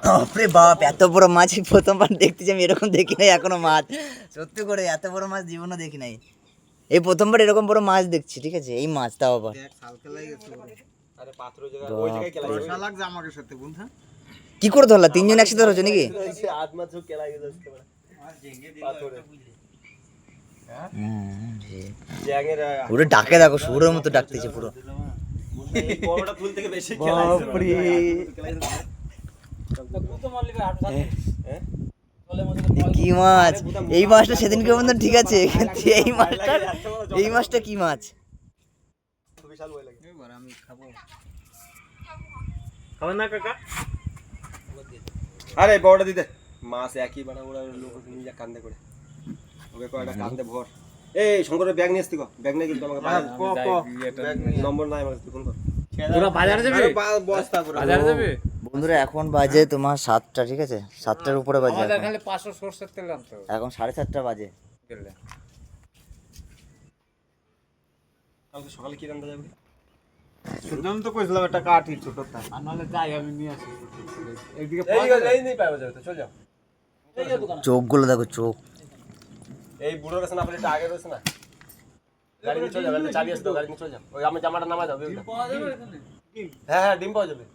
বাপরে বাপ, এত বড় মাছ প্রথমবার দেখতেছি আমি, এরকম দেখি নাই এখনো মাছ। সত্যি করে এত বড় মাছ জীবনও দেখি নাই, এই প্রথমবার এরকম বড় মাছ দেখছি। ঠিক আছে, এই মাছ তাও আবার কি করে ধরলা? তিনজন একসাথে ধরছো নাকি? পুরো ডাকে দেখো, সুরের মতো ডাকতেছে পুরো। কি মাছ এই মাছটা? সেদিনকে বন্ধু ঠিক আছে, এই মাছটা কি মাছ? আরে বড়টা দিতে মাছ একই বাড়া ওরা লোক নিজে কান্দে করে ওকে কয়টা কান্দে ভর। এই শঙ্করের ব্যাগ নিয়ে আসতি গো, ব্যাগ নিয়ে কিন্তু আমাকে নম্বর নাই আমার কাছে, ফোন কর। পুরো বাজারে যাবে, বস্তা পুরো বাজারে যাবে বন্ধুরা এখন বাজে তোমার 7টা, ঠিক আছে 7টার উপরে বাজে, আমাদের খালি 500 সরষের তেল আনতে হবে এখন 7:30 বাজে। কালকে সকালে কি রান্না যাবে? সুজন তো কইছিলাম একটা কাঠি ছোটটা, আর নাহলে যাই আমি নিয়ে আসি। এইদিকে এই নেই পাওয়া যাবে তো, চল যাও। চোখগুলো দেখো, চোখ। এই বুড়োর কাছে না বলে এটা আগে রয়েছে না, গাড়ি নিয়ে চল যাও, গাড়ি চালিয়ে আসতো, গাড়ি নিয়ে চল যাও। ওই আমি জামাটা নামাই দাও। হ্যাঁ হ্যাঁ ডিম পাওয়া যাবে।